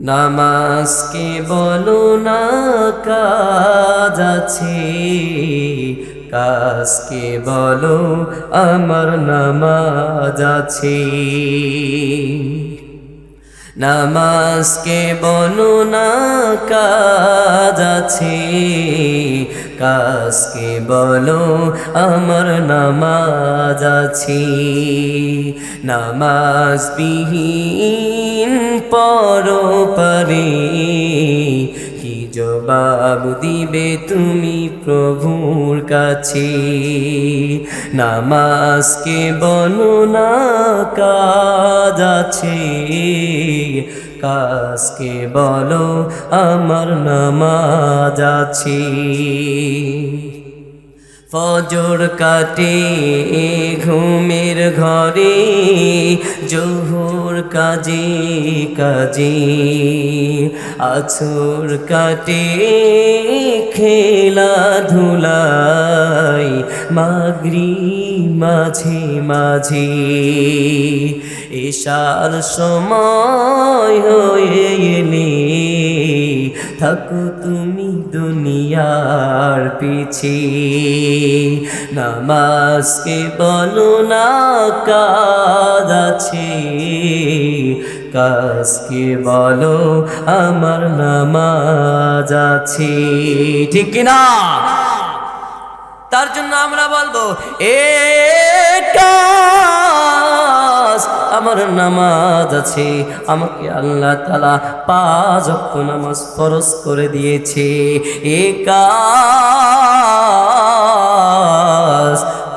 নামাজ কে বলো না কাজ আছে, কাজকে বলো আমার নামাজ আছে। নামাজকে বলো না কাজ আছে, কাজকে বলো আমার নামাজ আছে। নামাজ বিহীন পরপারে কি জবাব দিবে তুমি প্রভুর কাছে। নামাজকে বলো না কাজ আছে, কাজকে বলো আমার নামাজ আছে। ফজর কাটে ঘুমের ঘরে, জোহর কাজে কাজে, আসর কাটে খেলাধুলায়, মাগরিব মাঝে মাঝে, এশার সময় হয়ে এলে থাকো তুমি দুনিয়ার পিছে। নামাজকে বলো না কাজ আছে, কাজকে বলো আমার নামাজ আছে। ঠিক কিনা? তার জন্য আমরা বলবো এ কাজ আমার নামাজ আছে। আমাকে আল্লাহ তাআলা 5 ওয়াক্ত নামাজ ফরজ করে দিয়েছে। এ কাজ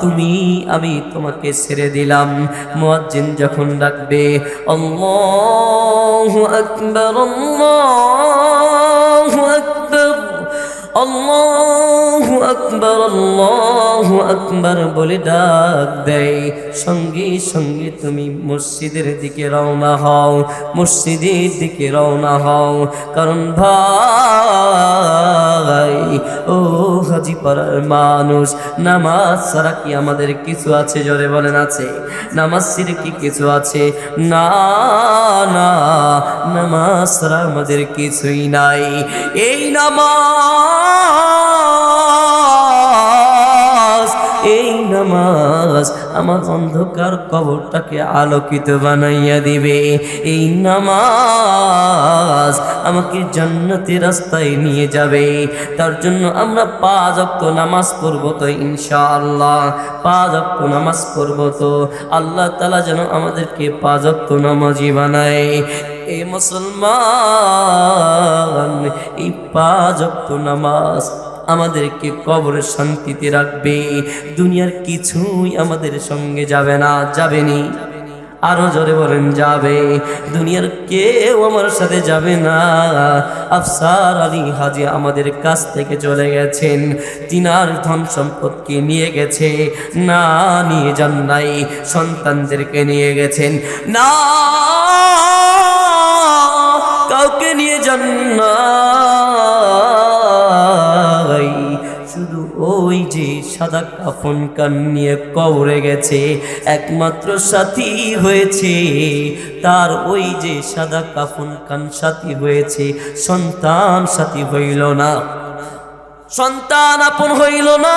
তুমি আমি তোমাকে ছেড়ে দিলাম। মুয়াজ্জিন যখন ডাকবে আল্লাহু আকবার আল্লাহু আকবার আল্লাহু আকবার আল্লাহু আকবার বলে ডাক দেয়, সঙ্গে সঙ্গে তুমি মসজিদের দিকে রওনা হও, মসজিদের দিকে রওনা হও। কারণ ভাই ও হাজীপাড়ার মানুষ, নামাজ ছাড়া কি আমাদের কিছু আছে? জোরে বলেন আছে? নামাজ ছেড়ে কি কিছু আছে? না না, নামাজ ছাড়া আমাদের কিছুই নাই। এই নামাজ আমার অন্ধকার কবরটাকে আলোকিত বানাইয়া দিবে। এই নামাজ আমাকে জান্নাতের রাস্তায় নিয়ে যাবে। তার জন্য আমরা 5 ওয়াক্ত নামাজ পড়ব তো ইনশাআল্লাহ। 5 ওয়াক্ত নামাজ পড়ব তো আল্লাহ তাআলা যেন আমাদেরকে 5 ওয়াক্ত নামাজি বানায়। এ মুসলমান, এই 5 ওয়াক্ত নামাজ আমাদেরকে কবরের শান্তিতে রাখবে। দুনিয়ার কিছুই আমাদের সঙ্গে যাবে না। যাবেনি? আরো জোরে বলেন যাবে। দুনিয়ার কেউ আমার সাথে যাবে না। আফসার আলী হাজী আমাদের কাছ থেকে চলে গেছেন, তিনার ধন সম্পদকে নিয়ে গেছে, না নিয়ে যান নাই, সন্তানদেরকে নিয়ে গেছেন, না কাউকে নিয়ে যান না। শুধু ওই যে সাদা কাফন কান নিয়ে কবরে গেছে, একমাত্র সাথী হয়েছে তার ওই যে সাদা কাফন কান সাথী হয়েছে, সন্তান সাথী হইল না, সন্তান আপন হইল না,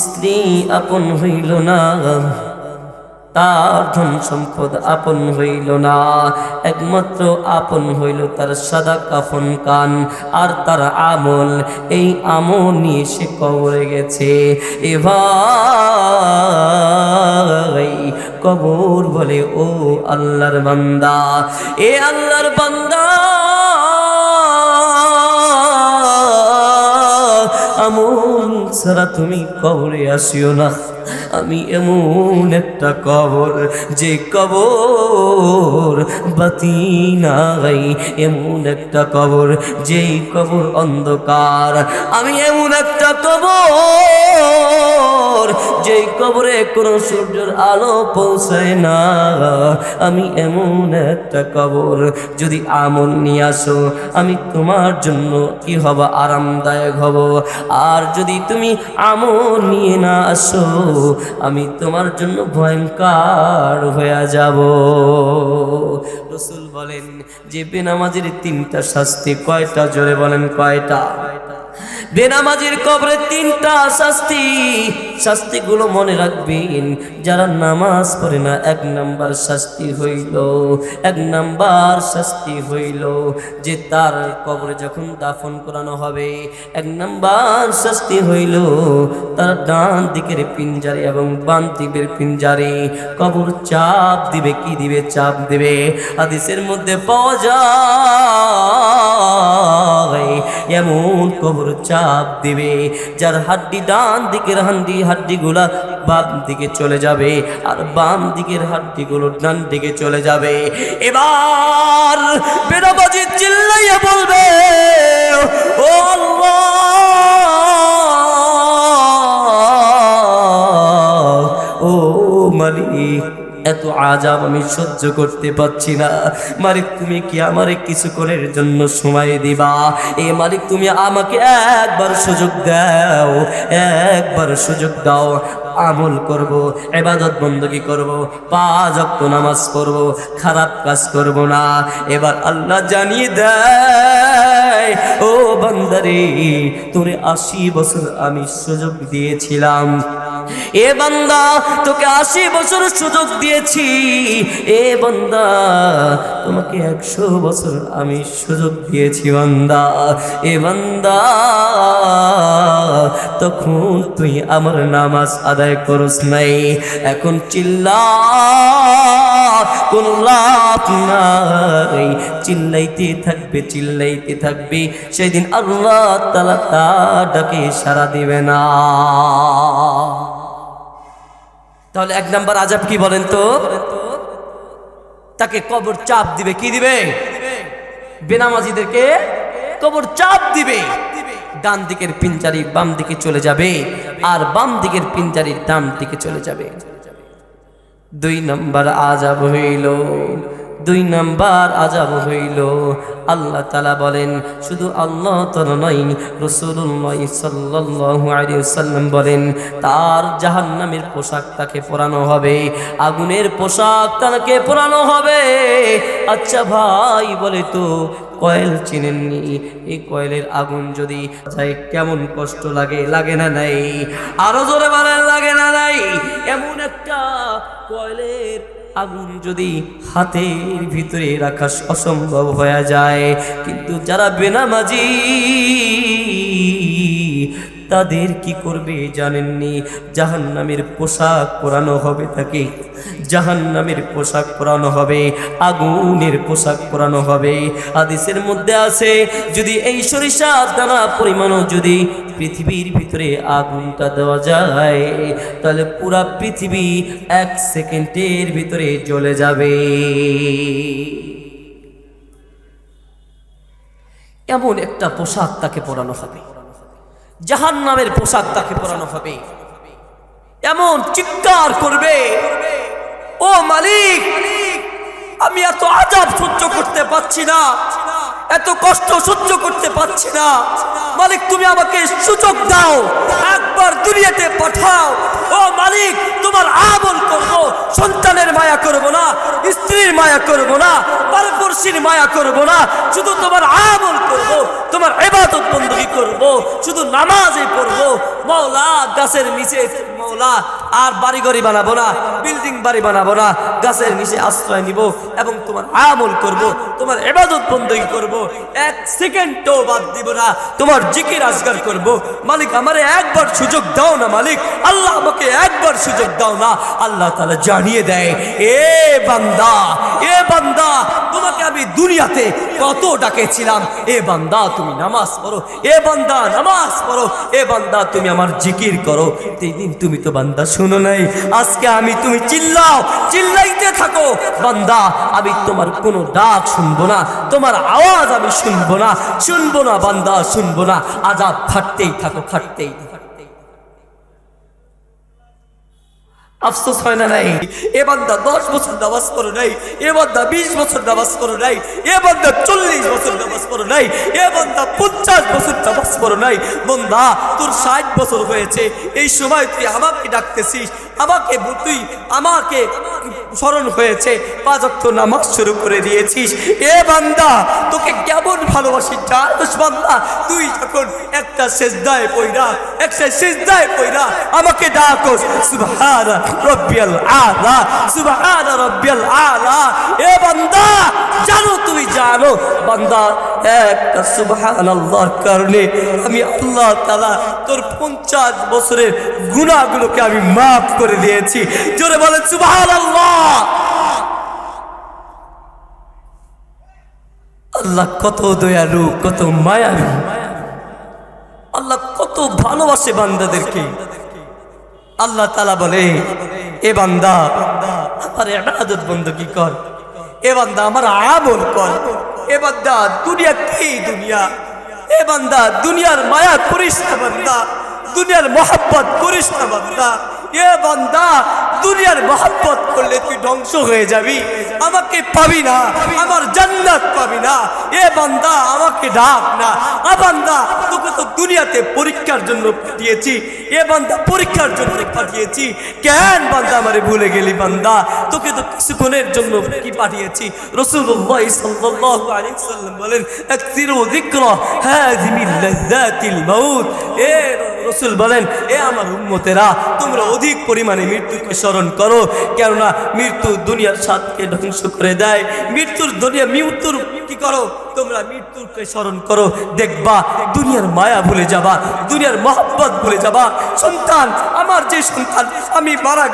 স্ত্রী আপন হইল না, তার ধন সম্পদ আপন হইল না। একমাত্র আপন হইল তার সাদা কাফন কান আর তার আমল। এই আমল নিয়ে সে কবরে গেছে। এভাবে কবর বলে ও আল্লাহর বান্দা, এ আল্লাহর বান্দা, আমল ছাড়া তুমি কবরে আসিও না। আমি এমন একটা কবর, যে কবর বাতি নাই, এমন একটা কবর যেই কবর অন্ধকার। আমি এমন একটা কবর যেই কবরে কোনো সূর্যের আলো পৌঁছায় না। আমি এমন একটা কবর, যদি আমল নিয়ে আসো আমি তোমার জন্য কি হব? আরামদায়ক হব। আর যদি তুমি আমল নিয়ে না আসো আমি তোমার জন্য ভয়ঙ্কর হয়ে যাব। রাসূল বলেন যে বেনামাজির তিনটা শাস্তি কয়টা, জোরে বলেন কয়টা? বেনামাজির কবরে তিনটা শাস্তি। শাস্তিগুলো মনে রাখবেন। যারা নামাজ পড়ে না, এক নাম্বার শাস্তি হইল, এক নাম্বার শাস্তি হইল যে তার কবরে যখন দাফন করানো হবে, এক নাম্বার শাস্তি হইল তার ডান দিকের পিঞ্জারে এবং বাম দিকের পিঞ্জারে কবর চাপ দিবে। কি দিবে? চাপ দিবে। হাদিসের মধ্যে পাওয়া যায় এমন কবর চাপ দিবে যার হাড্ডি ডান দিকের হাড্ডিগুলা বাম দিকে চলে যাবে আর বাম দিকের হাড্ডিগুলো ডান দিকে চলে যাবে। এবার বেনামাজি চিল্লাইয়া বলবে, ও আল্লাহ, ও মালিক, এত আযাব আমি সহ্য করতে পারছি না। মালিক তুমি কি আমারে কিছুক্ষণের জন্য সময় দিবা? এ মালিক তুমি আমাকে একবার সুযোগ দাও, একবার সুযোগ দাও। আমল করব, ইবাদত বندگی করব, 5 ওয়াক্ত নামাজ পড়ব, খারাপ কাজ করব না। এবার আল্লাহ জানিয়ে দেয়, ও বান্দারে তোরে 80 বছর আমি সুযোগ দিয়েছিলাম। এ বান্দা তোকে 80 বছর সুযোগ দিয়েছি। এ বান্দা তোমাকে 100 বছর আমি সুযোগ দিয়েছি বান্দা। এ বান্দা তখন তুই আমার নামাজ আদায় করস নাই। এখন চিল্লা, কোন লাভ নাই। চিল্লাইতে থাকবে, চিল্লাইতে থাকবে। সেদিন আল্লাহ তাআলা তার ডাকে সাড়া দিবে না। তাহলে এক নাম্বার আযাব কি বলেন তো? তাকে কবর চাপ দিবে। কি দিবে? বেনামাজিদেরকে কবর চাপ দিবে। ডান দিকের পিঞ্জারি বাম দিকে চলে যাবে আর বাম দিকের পিঞ্জারি ডান দিকে চলে যাবে। 2 নাম্বার আযাব হইল, 2 নাম্বার আযাব হইল। আল্লাহ তাআলা বলেন, শুধু আল্লাহ তাআলা নয়, রাসূলুল্লাহ সাল্লাল্লাহু আলাইহি ওয়াসাল্লাম বলেন তার জাহান্নামের পোশাক তাকে পরানো হবে, আগুনের পোশাক তাকে পরানো হবে। আচ্ছা ভাই বলে তো কয়েল চিনেননি? এই কয়েলের আগুন যদি যায় কেমন কষ্ট লাগে, লাগে না নাই? আরো জোরে বলেন, লাগে না নাই? এমন একটা কয়েলের আগুন যদি হাতের ভিতরে রাখা অসম্ভব হয়ে যায়, কিন্তু যারা বেনামাজি তাদের কি করবে জানেননি? জাহান্নামের পোশাক পরানো হবে তাকে, জাহান্নামের পোশাক পরানো হবে, আগুনের পোশাক পরানো হবে। হাদিসের মধ্যে আছে যদি এই সরিষার দানা পরিমাণও যদি পৃথিবীর ভিতরে আগুনটা দেওয়া যায় তাহলে পুরা পৃথিবী 1 সেকেন্ডের ভিতরে জ্বলে যাবে। এমন একটা পোশাক তাকে পরানো হবে, জাহান্নামের পোশাক তাকে পরানো হবে। এমন চিৎকার করবে, ও মালিক আমি এত আযাব সহ্য করতে পারছি না, এত কষ্ট সহ্য করতে পারছি না। মালিক তুমি আমাকে সুযোগ দাও, একবার দুনিয়াতে পাঠাও। ও মালিক তোমার আমল করব, সন্তানের মায়া করব না, স্ত্রীর মায়া করব না, পরপুরুষের মায়া করব না, শুধু তোমার আমল করব, তোমার ইবাদত বندگی করব, শুধু নামাজই পড়ব। মাওলা গাছের নিচে, মাওলা আর বাড়ি ঘর বানাবো না, বিল্ডিং বাড়ি বানাবো না, গাছের নিচে আশ্রয় নিব এবং তোমার আমল করব, তোমার ইবাদত বندگی করব, 1 সেকেন্ডও বাদ দিব না, তোমার জিকির আজগার করব। মালিক আমারে একবার সুযোগ দাও না, মালিক আল্লাহ আমাকে একবার সুযোগ দাও না। আল্লাহ তাআলা জানিয়ে দেয়, এ বান্দা, এ বান্দা তোমাকে আমি দুনিয়াতে কত ডাকেছিলাম, এ বান্দা তুমি নামাজ পড়ো, এ বান্দা নামাজ পড়ো, এ বান্দা তুমি আমার জিকির করো। সেই দিন তুমি তো বান্দা শুনো নাই, আজকে আমি তুমি চিল্লাও, চিল্লাইতে থাকো। বান্দা আমি তোমার কোনো ডাক শুনবো না, তোমার আওয়াজ আমি শুনবো না, শুনবো না বান্দা, শুনবো না। আযাব খাটতেই থাকো, খাটতেই থাকো। আফসোস হয় না নাই? এ বান্দা 10 বছর নামাজ পড়ে নাই, এ বান্দা 20 বছর নামাজ পড়ে নাই, এ বান্দা 40 বছর নামাজ পড়ে নাই, এ বান্দা 50 বছর নামাজ পড়ে নাই। বান্দা তোর 60 বছর হয়েছে, এই সময় তুই আমাকে ডাকতেছিস, আমাকে তুই আমাকে স্মরণ হয়েছে, 5 ওয়াক্ত নামাজ শুরু করে দিয়েছিস। এ বান্দা, তোকে কেমন ভালোবাসি জানিস বান্দা? তুই যখন একটা সিজদায় পয়রা আমাকে ডাকোস, সুবহান রাব্বিয়াল আলা, সুবহান রাব্বিয়াল আলা। এ বান্দা, তুমি জানো বান্দা, একটা সুবহানাল্লাহর কারণে আমি আল্লাহ তাআলা তোর 50 বছরের গুনাহগুলোকে আমি মাফ করে দিয়েছি। জোরে বলেন সুবহানাল্লাহ। আল্লাহ কত দয়ালু, কত মায়ালু, আল্লাহ কত ভালোবাসে বান্দাদেরকে। আল্লাহ তাআলা বলে, এ বান্দা আমার ইবাদত বندگی কর, এ বান্দা আমার আমল কর, এ বান্দা দুনিয়া কি দুনিয়া, এ বান্দা দুনিয়ার মায়া করিস না বান্দা, দুনিয়ার মোহাব্বত করিস না বান্দা। এ বান্দা, দুনিয়ার মোহাব্বত করলে তুই ধ্বংস হয়ে যাবি, আমাকে পাবি না, আমার জান্নাত পাবি না। এ বান্দা, আমাকে ডাক না। বান্দা, তোকে তো দুনিয়াতে পরীক্ষার জন্য পাঠিয়েছি। এ বান্দা, পরীক্ষার জন্য পাঠিয়েছি। কেন বান্দা আমারে ভুলে গেলি বান্দা? তোকে তো কিছুক্ষণের জন্য কি পাঠিয়েছি। রাসূলুল্লাহ সাল্লাল্লাহু আলাইহি ওয়াসাল্লাম বলেন, আকসিরু যিকরা হাযিমিল লাযাতিল মাউত। এ রাসূল বলেন, এ আমার উম্মতেরা, তোমরা অধিক পরিমাণে মৃত্যুকে স্মরণ করো, কেননা মৃত্যু দুনিয়ার স্বাদকে ধ্বংস করে দেয়। মৃত্যুর কি করো তোমরা? মৃত্যুকে স্মরণ করো, দেখবা দুনিয়ার মায়া ভুলে যাবা, দুনিয়ার মহব্বত ভুলে যাবা। সন্তান, আমার যে সন্তান, আমি মারা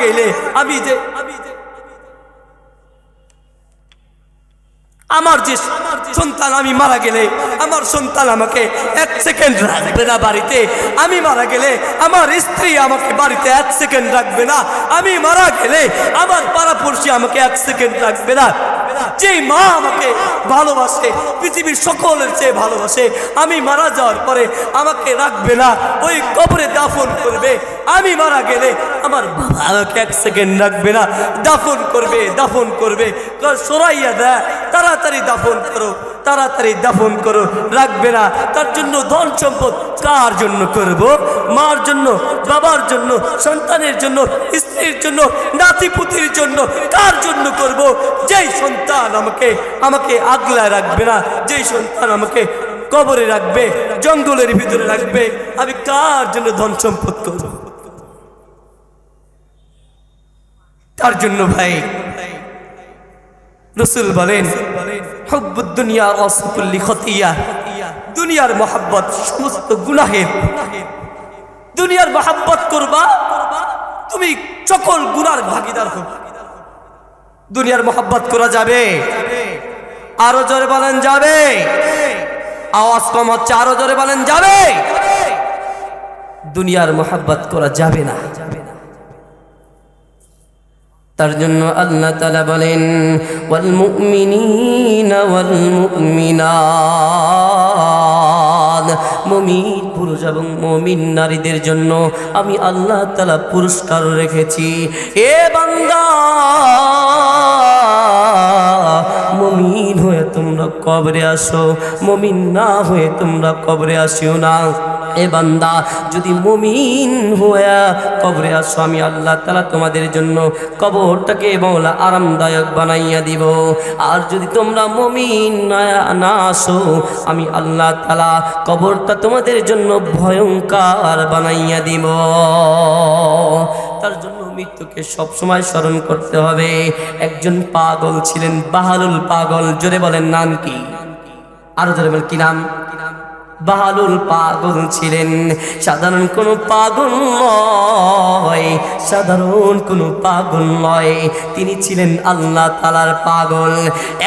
গেলে আমার সন্তান আমাকে 1 সেকেন্ড রাখবে না বাড়িতে। আমি মারা গেলে আমার স্ত্রী আমাকে বাড়িতে 1 সেকেন্ড রাখবে না। আমি মারা গেলে আমার পাড়াপড়শি আমাকে 1 সেকেন্ড রাখবে না। যে মা আমাকে ভালোবাসে, পৃথিবীর সকলের চেয়ে ভালোবাসে, আমি মারা যাওয়ার পরে আমাকে রাখবে না, ওই কবরে দাফন করবে। আমি মারা গেলে আমার বাবা আমাকে 1 সেকেন্ড রাখবে না, দাফন করবে। সরাইয়া দেয়, তাড়াতাড়ি দাফন করো, রাখবে না। তার জন্য ধন সম্পদ কার জন্য করব? মার জন্য, বাবার জন্য, সন্তানের জন্য, স্ত্রীর জন্য, নাতিপুতির জন্য। কার জন্য করব? যেই সন্তান আমাকে আগলায় রাখবে না, যেই সন্তান আমাকে কবরে রাখবে, জঙ্গলের ভিতরে রাখবে, আমি কার জন্য ধন সম্পদ করব? তার জন্য ভাই রাসূল বলেন, হুব্বুদ দুনিয়া রাসুকুল্লি খতিয়া। দুনিয়ার মোহাব্বত সমস্ত গুনাহের। দুনিয়ার মোহাব্বত করবা, তুমি সকল গুনার ভাগীদার হবে। দুনিয়ার মোহাব্বত করা যাবে? আরো জোরে বলেন যাবে? আওয়াজ কম হচ্ছে, আরো জোরে বলেন যাবে? দুনিয়ার মোহাব্বত করা যাবে না। তার জন্য আল্লাহ তাআলা বলেন, ওয়াল মুমিনিনা ওয়াল মুমিনাত। মুমিন পুরুষ এবং মুমিন নারীদের জন্য আমি আল্লাহ তাআলা পুরস্কার রেখেছি। এ বান্দা, মুমিন হয়ে তোমরা কবরে আসো, মুমিন না হয়ে তোমরা কবরে আসিও না। এ বান্দা, যদি মুমিন হয়ে কবরে আসো, আমি আল্লাহ তাআলা তোমাদের জন্য কবরটাকে মওলা আরামদায়ক বানাইয়া দিব। আর যদি তোমরা মুমিন না আসো, আমি আল্লাহ তাআলা কবরটা তোমাদের জন্য ভয়ঙ্কর বানাইয়া দিব। তার জন্য মৃত্যুকে সবসময় স্মরণ করতে হবে। একজন পাগল ছিলেন, বাহালুল পাগল। জোরে বলেন নাম কি? আরো জোরে বলেন কি নাম? বাহালুল পাগল ছিলেন। সাধারণ কোনো পাগল নয়, তিনি ছিলেন আল্লাহ তাআলার পাগল।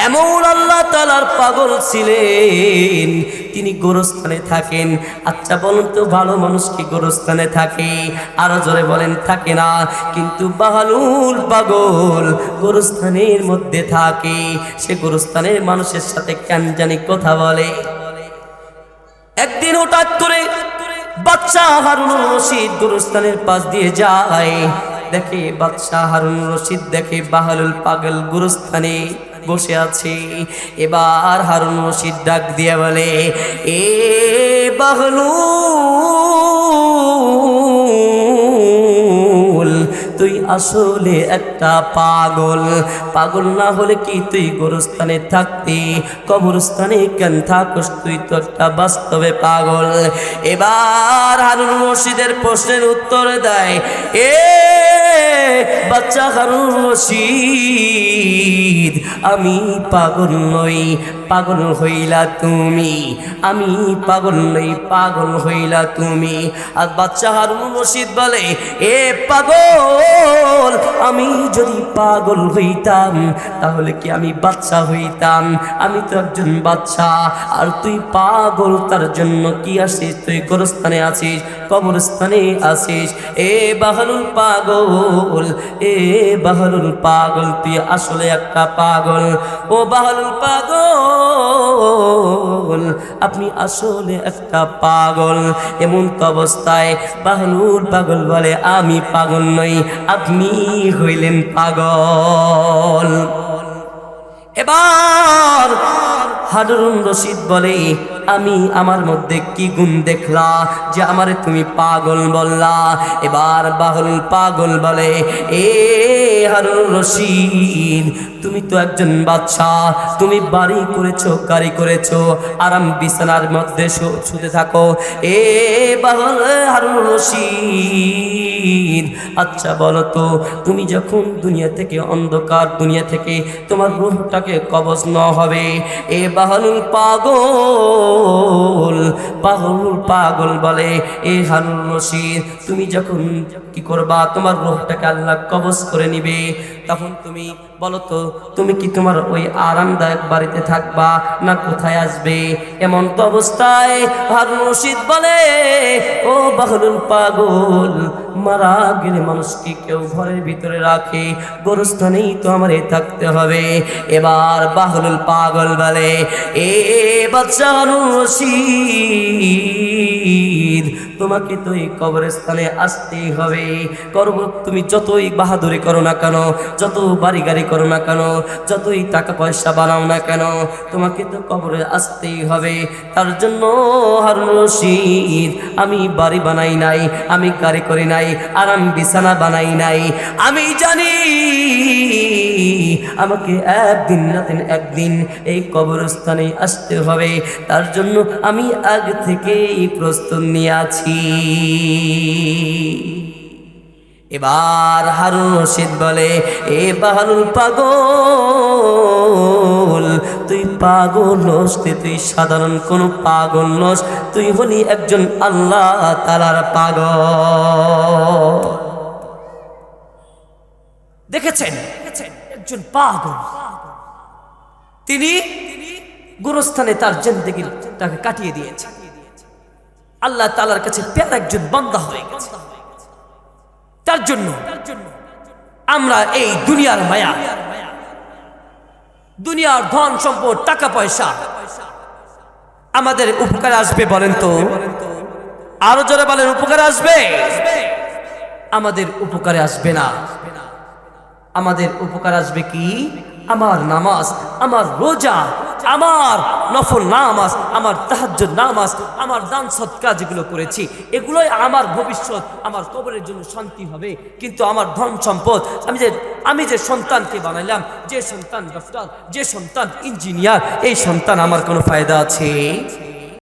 এমন আল্লাহ তাআলার পাগল ছিলেন, তিনি গোরস্থানে থাকেন। আচ্ছা বলুন তো, ভালো মানুষ কি গোরস্থানে থাকে? আরো জোরে বলেন থাকে না। কিন্তু বাহালুল পাগল গোরস্থানের মধ্যে থাকে। সে গোরস্থানের মানুষের সাথে কেন জানি কথা বলে। একদিন হঠাৎ করে বাদশাহ হারুনুর রশিদ গোরস্থানের পাশ দিয়ে যায়। দেখে বাদশাহ হারুনুর রশিদ দেখে বাহালুল পাগল গোরস্থানে বসে আছে। এবার হারুনুর রশিদ ডাক দিয়ে বলে, এ বাহলুল, তুই আসলে একটা পাগল। পাগল না হলে কি তুই গোরস্থানে থাকতি? কবরস্থানে কেন থাকস? তুই তো একটা বাস্তবে পাগল। এবার হারুন রশিদের প্রশ্নের উত্তর দেয়, এ বাচ্চা হারুন রশিদ, আমি পাগল নই, পাগল হইলা তুমি। আমি পাগল নই, পাগল হইলা তুমি। আর বাচ্চা হারুন রশিদ বলে, এ পাগল, আমি যদি পাগল হইতাম তাহলে কি আমি বাচ্চা হইতাম? আমি তো একজন বাচ্চা, আর তুই পাগল, তার জন্য কি আসিস? তুই গোরস্থানে আছিস, কবরস্থানে আসিস। এ বাহলুল পাগল, এ বাহলুল পাগল, তুই আসলে একটা পাগল। ও বাহলুল পাগল, আপনি আসলে একটা পাগল। এমন তো অবস্থায় বাহলুল পাগল বলে, আমি পাগল নই, আপনি হইলেন পাগল। এবার হারুন রশিদ বলে, আমি আমার মধ্যে কি গুণ দেখলা যে আমারে তুমি পাগল বললা? এবার বাহলুল পাগল বলে, এ হারুন রশিদ, তুমি তো একজন বাদশা, তুমি বাড়ি করেছো, গাড়ি করেছো, আরাম বিছানার মধ্যে শুতে থাকো। এ হারুন রশিদ, আচ্ছা বলো তো, তুমি যখন দুনিয়া থেকে, অন্ধকার দুনিয়া থেকে তোমার রূহটাকে কবজ না হবে, এ বাহলুল পাগল, বাহলুল পাগল বলে, এ হারুন রশিদ, তুমি যখন কি করবা, তোমার রূহটাকে আল্লাহ কবজ করে নিবে, তখন তুমি বলো তো, তুমি কি তোমার ওই আরামদায়ক বাড়িতে থাকবা না কোথায় আসবে? এমন তো অবস্থায় হারুন রশিদ বলে, ও বাহলুল পাগল, মারা গেলে মানুষকে কেউ ঘরের ভিতরে রাখে, গোরস্থানেই তো আমারে থাকতে হবে। এবার বাহলুল পাগল বলে, এ বাচ্চা হারুন রশিদ, তোমাকে তো এই কবরস্থানে আসতেই হবে। করব তুমি যতই বাহাদুরি করো না কেন, যত বাড়ি গাড়ি করো না কেন, যতই টাকা পয়সা বানাও না কেন, তোমাকে তো কবরে আসতেই হবে। তার জন্য হারুন রশিদ, আমি বাড়ি বানাই নাই, আমি গাড়ি করি নাই, আরাম বিছানা বানাই নাই, আমি জানি আমাকে একদিন না দিন একদিন এই কবরস্থানে আসতে হবে। তার জন্য আমি আগে থেকেই প্রস্তুত নিয়ে আছি। এবার হারুন রশিদ বলে, এ বাহলুল পাগল, তুই পাগল নস, তুই সাধারণ কোনো পাগল নস, তুই হলি একজন আল্লাহ তাআলার পাগল। দেখেছেন একজন পাগল, তিনি গোরস্থানে তার জিন্দেগিটাকে কাটিয়ে দিয়েছেন, আল্লাহ তাআলার কাছে প্যারা একজন বান্দা হয়ে গেছে। তার জন্য আমরা এই দুনিয়ার মায়া, দুনিয়ার ধন সম্পদ, টাকা পয়সা আমাদের উপকারে আসবে? বলেন তো, আরো জোরে বলেন, উপকারে আসবে? আমাদের উপকারে আসবে না। আমাদের উপকার আসবে কি? আমার নামাজ, আমার রোজা, আমার নফল নামাজ, আমার তাহাজ্জুদ নামাজ, আমার দান সদকা যেগুলো করেছি, এগুলোই আমার ভবিষ্যৎ, আমার কবরের জন্য শান্তি হবে। কিন্তু আমার ধন সম্পদ, আমি যে সন্তানকে বানাইলাম, যে সন্তান ডক্টর, যে সন্তান ইঞ্জিনিয়ার, এই সন্তান আমার কোনো ফায়দা আছে?